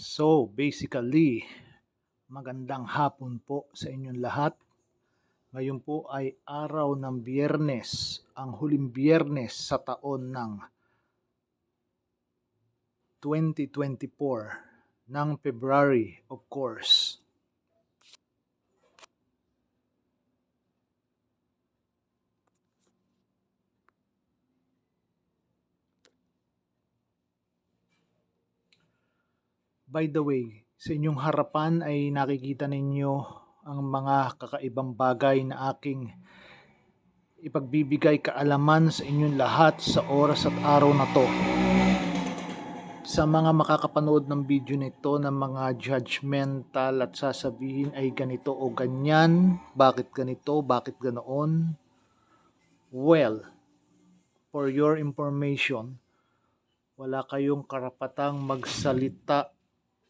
So, basically, magandang hapon po sa inyong lahat. Ngayon po ay araw ng Biyernes, ang huling Biyernes sa taon ng 2024 ng February, of course. By the way, sa inyong harapan ay nakikita ninyo ang mga kakaibang bagay na aking ipagbibigay kaalaman sa inyong lahat sa oras at araw na to. Sa mga makakapanood ng video nito ng mga judgmental at sasabihin ay ganito o ganyan, bakit ganito, bakit ganoon. Well, for your information, wala kayong karapatang magsalita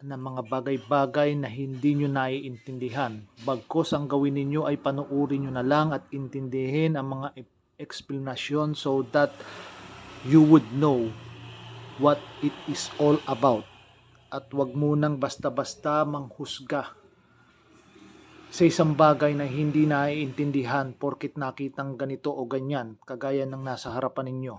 ng mga bagay-bagay na hindi nyo naiintindihan. Bagkus ang gawin ninyo ay panuorin nyo na lang at intindihin ang mga explanation so that you would know what it is all about. At wag munang basta-basta manghusga sa isang bagay na hindi naiintindihan porkit nakitang ganito o ganyan, kagaya ng nasa harapan ninyo.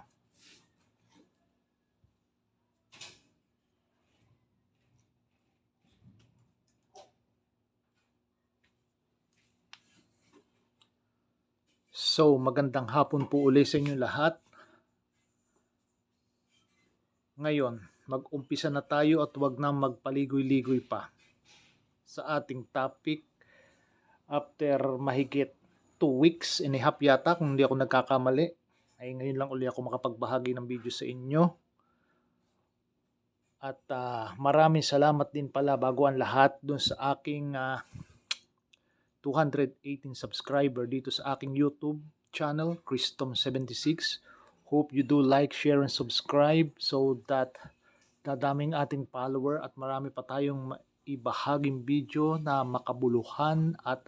So, magandang hapon po ulit sa inyo lahat. Ngayon, mag-umpisa na tayo at wag na magpaligoy-ligoy pa sa ating topic. After mahigit 2 weeks and a half yata, kung hindi ako nagkakamali, ay ngayon lang ulit ako makapagbahagi ng video sa inyo. At maraming salamat din pala bago ang lahat dun sa aking 218 subscriber dito sa aking YouTube channel, Christom76. Hope you do like, share, and subscribe so that dadaming ating follower at marami pa tayong ibahaging video na makabuluhan at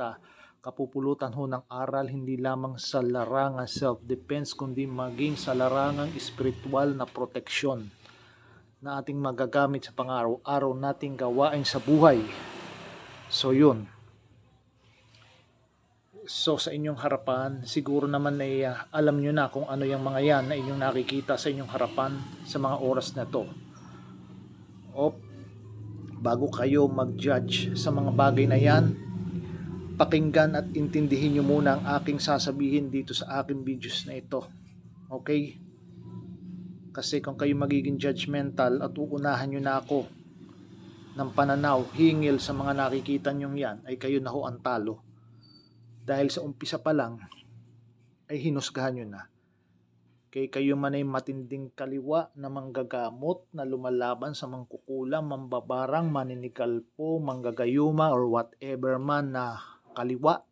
kapupulutan ho ng aral hindi lamang sa larangang self-defense kundi maging sa larangang spiritual na proteksyon na ating magagamit sa pang-araw-araw nating gawain sa buhay. So yun. So sa inyong harapan, siguro naman ay alam nyo na kung ano yung mga yan na inyong nakikita sa inyong harapan sa mga oras na to. Bago kayo mag-judge sa mga bagay na yan, pakinggan at intindihin nyo muna ang aking sasabihin dito sa aking videos na ito. Okay? Kasi kung kayo magiging judgmental at uunahan nyo na ako ng pananaw, hingil sa mga nakikita nyo yan, ay kayo na ho ang talo. Dahil sa umpisa pa lang, ay hinusgahan nyo na. Kaya kayo man ay matinding kaliwa na manggagamot na lumalaban sa mangkukulam, mambabarang, maninigalpo, manggagayuma, or whatever man na kaliwa.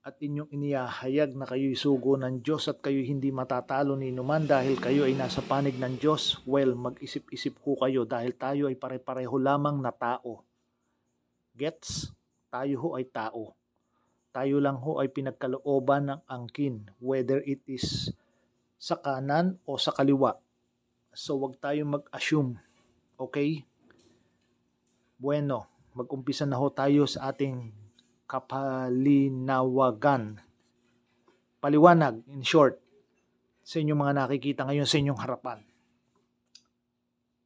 At inyong inihahayag na kayo'y sugo ng Diyos at kayo'y hindi matatalo ni numan dahil kayo ay nasa panig ng Diyos. Well, mag-isip-isip ho kayo dahil tayo ay pare-pareho lamang na tao. Gets? Tayo ho ay tao. Tayo lang ho ay pinagkalooban ng angkin, whether it is sa kanan o sa kaliwa. So, wag tayo mag-assume. Okay? Bueno, mag-umpisa na ho tayo sa ating kapalinawagan. Paliwanag, in short, sa inyong mga nakikita ngayon sa inyong harapan.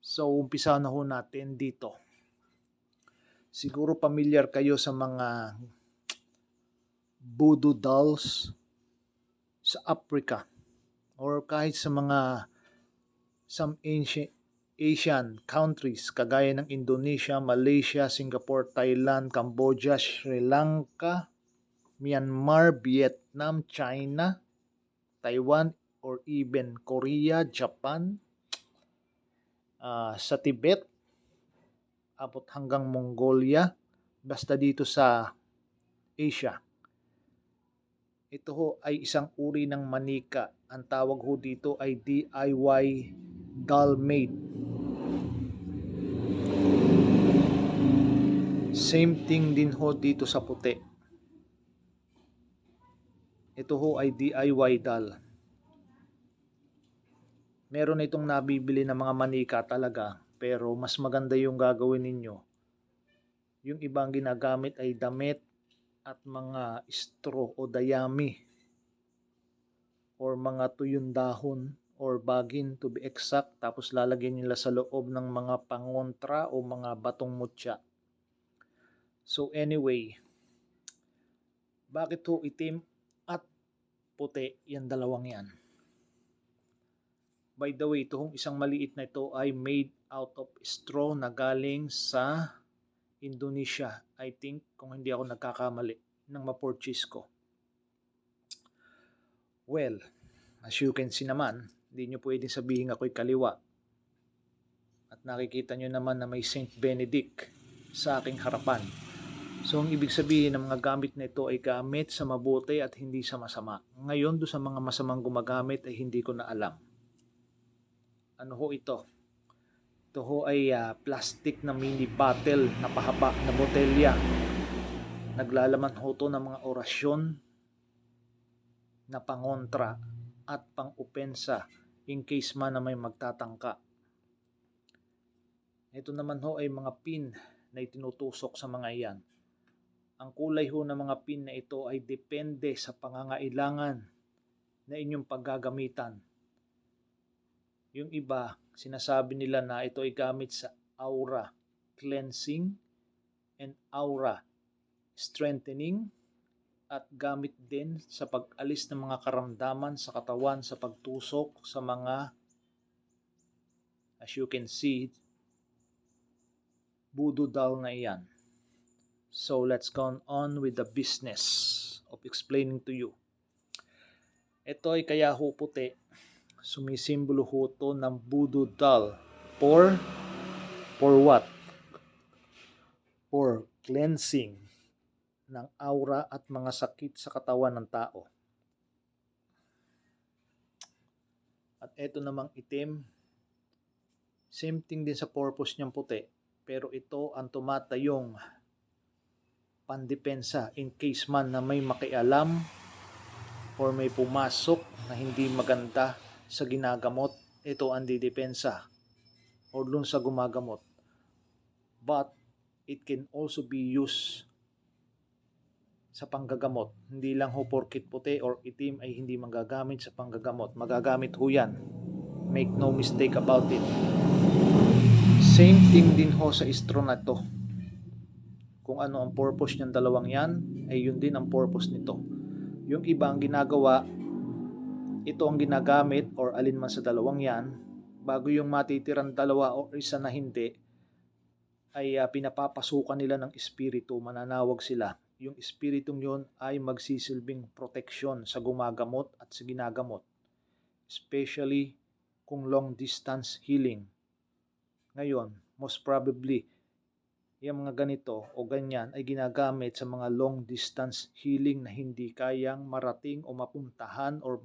So, umpisa na ho natin dito. Siguro familiar kayo sa mga voodoo dolls sa Africa or kahit sa mga some ancient Asian countries kagaya ng Indonesia, Malaysia, Singapore, Thailand, Cambodia, Sri Lanka, Myanmar, Vietnam, China, Taiwan, or even Korea, Japan, sa Tibet, abot hanggang Mongolia, basta dito sa Asia. Ito ho ay isang uri ng manika. Ang tawag ho dito ay DIY doll made. Same thing din ho dito sa puti. Ito ho ay DIY doll. Meron itong nabibili ng mga manika talaga Pero mas maganda yung gagawin ninyo. Yung ibang ginagamit ay damit at mga straw o dayami or mga tuyong dahon or bagin to be exact, tapos lalagyan nila sa loob ng mga pangontra o mga batong mutya. So anyway, bakit ho itim at puti yan dalawang yan? By the way, itong isang maliit na ito ay made out of straw na galing sa Indonesia. I think, kung hindi ako nagkakamali, nang ma-purchase ko. Well, as you can see naman, hindi nyo pwedeng sabihin ako'y kaliwa. At nakikita nyo naman na may Saint Benedict sa aking harapan. So, ang ibig sabihin ng mga gamit na ito ay gamit sa mabuti at hindi sa masama. Ngayon, do sa mga masamang gumagamit ay hindi ko na alam. Ano ho ito? Ito ho ay plastic na mini bottle na pahaba na botelya. Naglalaman ho ito ng mga orasyon na pangontra at pang-opensa in case man na may magtatangka. Ito naman ho ay mga pin na itinutusok sa mga iyan. Ang kulay ho ng mga pin na ito ay depende sa pangangailangan na inyong paggagamitan. Yung iba, sinasabi nila na ito ay gamit sa aura cleansing and aura strengthening at gamit din sa pag-alis ng mga karamdaman sa katawan sa pagtusok sa mga, as you can see, voodoo doll na iyan. So let's go on with the business of explaining to you. Ito ay kaya ho puti, sumisimbolo ho to ng voodoo doll for what? For cleansing ng aura at mga sakit sa katawan ng tao. At ito namang itim, same thing din sa purpose niyang puti, pero ito ang tumatayong pandepensa in case man na may makialam or may pumasok na hindi maganda sa ginagamot, ito ang didepensa or dun sa gumagamot. But it can also be used sa panggagamot. Hindi lang ho porkit puti or itim ay hindi magagamit sa panggagamot. Magagamit ho yan. Make no mistake about it. Same thing din ho sa straw na to. Kung ano ang purpose niyang dalawang yan, ay yun din ang purpose nito. Yung iba ang ginagawa, ito ang ginagamit or alin man sa dalawang yan, bago yung matitirang dalawa o isa na hindi, ay pinapapasukan nila ng espiritu, mananawag sila. Yung espiritong yon ay magsisilbing proteksyon sa gumagamot at sa ginagamot. Especially kung long distance healing. Ngayon, most probably, yung mga ganito o ganyan ay ginagamit sa mga long distance healing na hindi kayang marating o mapuntahan or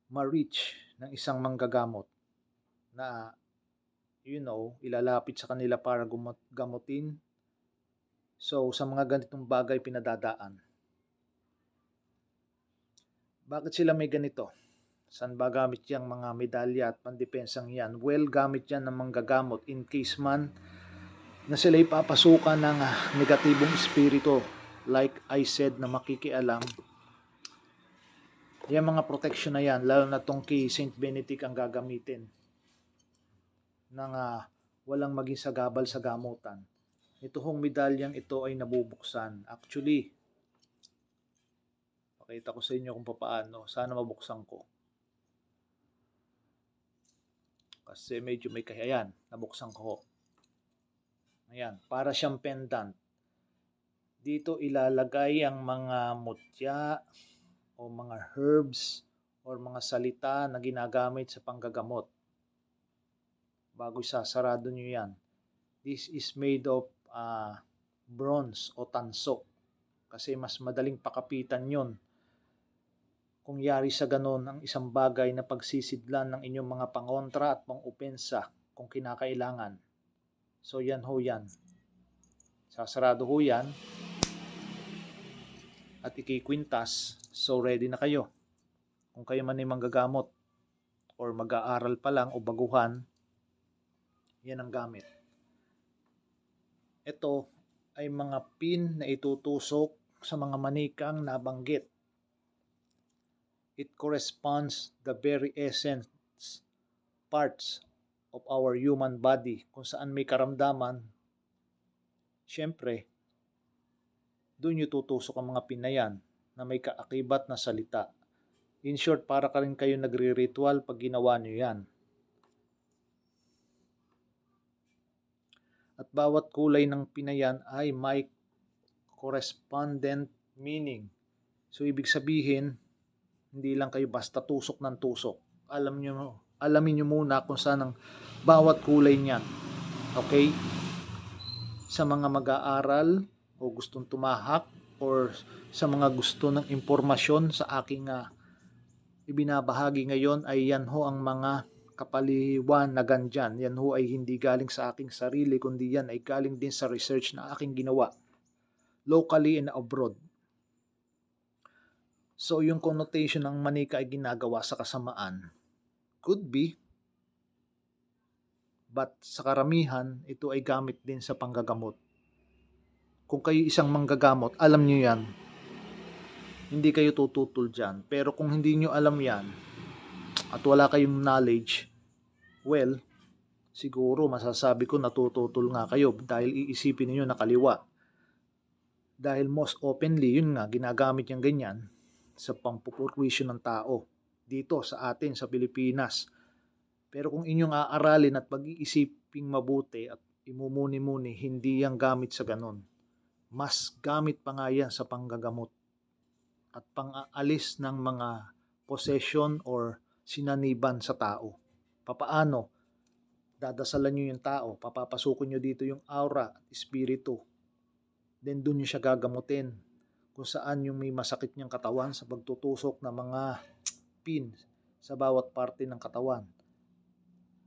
ma-reach ng isang manggagamot na ilalapit sa kanila para gamutin. So, sa mga ganitong bagay pinadadaan. Bakit sila may ganito? Saan ba gamit yung mga medalya at pandepensang yan? Well, gamit yan ng manggagamot in case man na sila ipapasukan ng negatibong espiritu. Like I said, na makikialam. Yung mga protection na yan, lalo na tong kay Saint Benedict ang gagamitin ng walang maging sagabal sa gamutan. Ito hong medalyang ito ay nabubuksan. Actually, pakita ko sa inyo kung paano. Sana mabuksan ko. Kasi medyo may kahayan. Nabuksan ko. Ayan, para siyang pendant. Dito ilalagay ang mga mutya o mga herbs o mga salita na ginagamit sa panggagamot. Bago isasarado nyo yan. This is made of bronze o tanso. Kasi mas madaling pakapitan yon kung yari sa ganon ang isang bagay na pagsisidlan ng inyong mga pangontra at pang-opensa kung kinakailangan. So yan ho yan. Sasarado ho yan at ikikwintas. So ready na kayo. Kung kayo man ay manggagamot or mag-aaral pa lang o baguhan, Yan ang gamit. Ito ay mga pin na itutusok sa mga manikang nabanggit. It corresponds the very essence parts of our human body. Kung saan may karamdaman, syempre, doon yung tutusok ang mga pin na yan na may kaakibat na salita. In short, para ka rin kayo nagre-ritual pag ginawa nyo yan. At bawat kulay ng pinayan ay may correspondent meaning. So, ibig sabihin, hindi lang kayo basta tusok ng tusok. Alamin nyo muna kung saan ang bawat kulay niyan. Okay? Sa mga mag-aaral o gustong tumahak or sa mga gusto ng impormasyon sa aking ibinabahagi ngayon ay yan ho ang mga kapaliwanagan dyan. Yan ho ay hindi galing sa aking sarili, kundi yan ay galing din sa research na aking ginawa locally and abroad. So yung connotation ng manika ay ginagawa sa kasamaan. Could be, but sa karamihan, ito ay gamit din sa panggagamot. Kung kayo isang manggagamot, alam nyo yan. Hindi kayo tututol dyan. Pero kung hindi nyo alam yan, at wala kayong knowledge, well, siguro masasabi ko natututol nga kayo dahil iisipin niyo na kaliwa. Dahil most openly, yun nga, ginagamit yung ganyan sa pampupurwisyo ng tao dito sa atin, sa Pilipinas. Pero kung inyong aaralin at pag-iisiping mabuti at imumuni-muni, hindi yang gamit sa ganon. Mas gamit pa nga yan sa panggagamot at pang-aalis ng mga possession or sinaniban sa tao. Papaano? Dadasalan nyo yung tao, papapasukin nyo dito yung aura at espiritu. Then doon nyo siya gagamutin kung saan yung may masakit niyang katawan sa pagtutusok ng mga pin sa bawat parte ng katawan.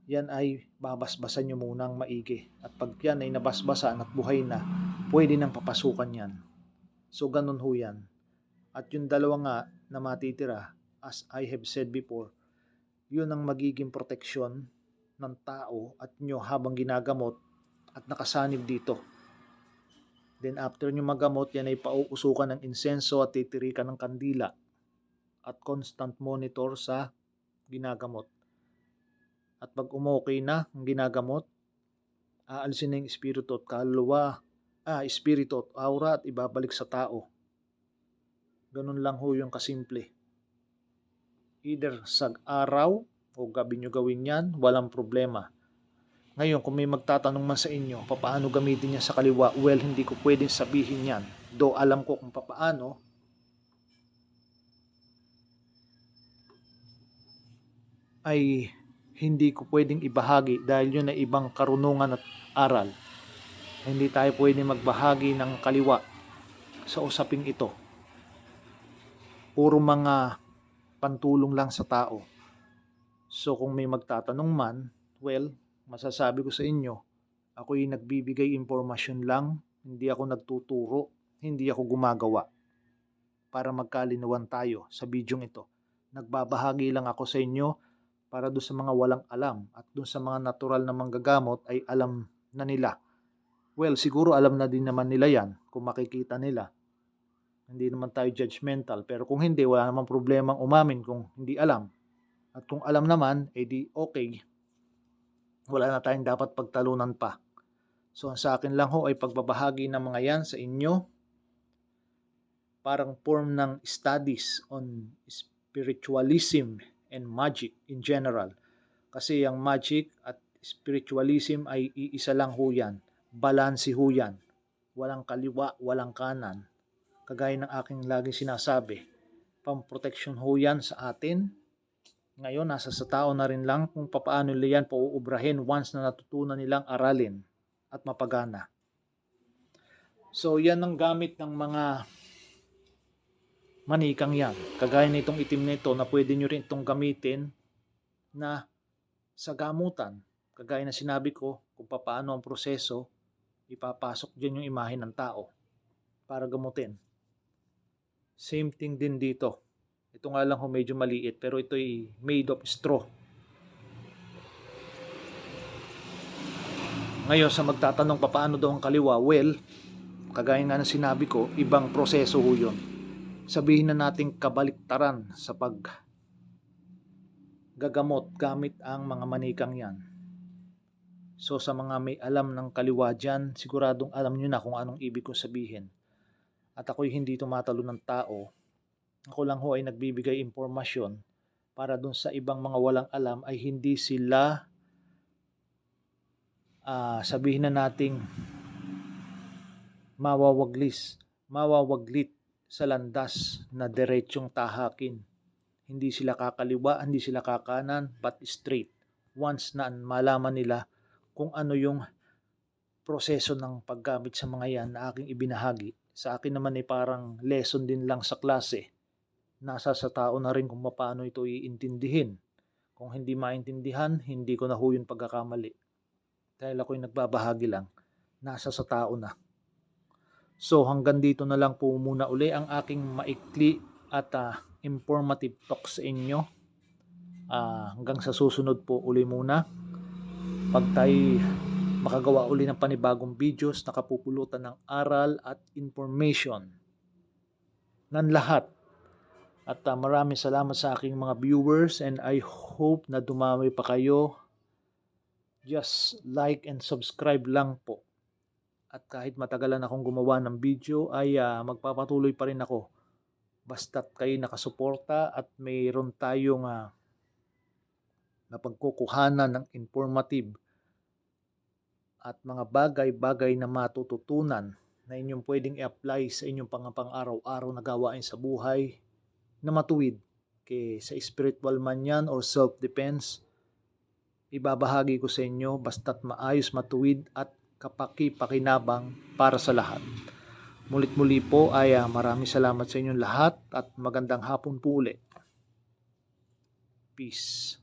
Yan ay babasbasan nyo munang maigi. At pag yan ay nabasbasan at buhay na, pwede nang papasukan yan. So ganun ho yan. At yung dalawa nga na matitira, as I have said before, yun ang magiging proteksyon ng tao at nyo habang ginagamot at nakasanib dito. Then after nyo magamot, yan ay pauusukan ng insenso at titirikan ng kandila at constant monitor sa ginagamot. At pag umokay na ang ginagamot, aalisin na yung espiritu at kaluluwa, espiritu at aura at ibabalik sa tao. Ganun lang ho yung kasimple. Either sa araw o gabi nyo gawin yan, walang problema. Ngayon, kung may magtatanong man sa inyo, paano gamitin niya sa kaliwa? Well, hindi ko pwedeng sabihin yan. Though alam ko kung paano, ay hindi ko pwedeng ibahagi dahil yun ay ibang karunungan at aral. Hindi tayo pwedeng magbahagi ng kaliwa sa usaping ito. Puro mga pantulong lang sa tao. So kung may magtatanong man, well, masasabi ko sa inyo, ako'y nagbibigay impormasyon lang, hindi ako nagtuturo, hindi ako gumagawa para magkalinawan tayo sa bidyong ito. Nagbabahagi lang ako sa inyo para doon sa mga walang alam at doon sa mga natural na manggagamot ay alam na nila. Well, siguro alam na din naman nila yan kung makikita nila. Hindi naman tayo judgmental, pero kung hindi, wala namang problemang umamin kung hindi alam. At kung alam naman, edi okay. Wala na tayong dapat pagtalunan pa. So, ang sa akin lang ho ay pagbabahagi ng mga yan sa inyo. Parang form ng studies on spiritualism and magic in general. Kasi ang magic at spiritualism ay iisa lang ho yan. Balanse ho yan. Walang kaliwa, walang kanan. Kagaya ng aking laging sinasabi, pamproteksyon ho yan sa atin. Ngayon, nasa sa tao na rin lang kung paano nila yan pauubrahin once na natutunan nilang aralin at mapagana. So, yan ang gamit ng mga manikang yan. Kagaya nitong itim nito na pwede nyo rin itong gamitin na sa gamutan. Kagaya na sinabi ko kung paano ang proseso, ipapasok dyan yung imahe ng tao para gamutin. Same thing din dito. Ito nga lang ho medyo maliit pero ito ay made of straw. Ngayon sa magtatanong paano daw ang kaliwa, well, kagaya nga ng sinabi ko, ibang proseso ho yun. Sabihin na nating kabaliktaran sa paggagamot gamit ang mga manikang yan. So sa mga may alam ng kaliwa dyan, siguradong alam nyo na kung anong ibig kong sabihin. At ako'y hindi tumatalo ng tao. Ako lang ho ay nagbibigay impormasyon para dun sa ibang mga walang alam ay hindi sila sabihin na nating mawawaglit sa landas na diretsong tahakin. Hindi sila kakaliwa, hindi sila kakanan, but straight. Once na malaman nila kung ano yung proseso ng paggamit sa mga yan na aking ibinahagi. Sa akin naman ay parang lesson din lang sa klase. Nasa sa tao na rin kung paano ito iintindihin. Kung hindi maintindihan, hindi ko na ho yun pagkakamali. Dahil ako'y nagbabahagi lang, nasa sa tao na. So hanggang dito na lang po muna uli ang aking maikli at informative talk sa inyo. Hanggang sa susunod po uli muna. Pag tayo makagawa uli ng panibagong videos na kapupulutan ng aral at information ng lahat. At maraming salamat sa aking mga viewers and I hope na dumami pa kayo. Just like and subscribe lang po. At kahit matagalan akong gumawa ng video ay magpapatuloy pa rin ako. Basta't kayo nakasuporta at mayroon tayong napagkukuhanan ng informative at mga bagay-bagay na matututunan na inyong pwedeng i-apply sa inyong pang-araw-araw na gawain sa buhay na matuwid. Sa spiritual man yan or self-defense, ibabahagi ko sa inyo basta't maayos, matuwid at kapaki-pakinabang para sa lahat. Mulit-muli po ay maraming salamat sa inyong lahat at magandang hapon po ulit. Peace.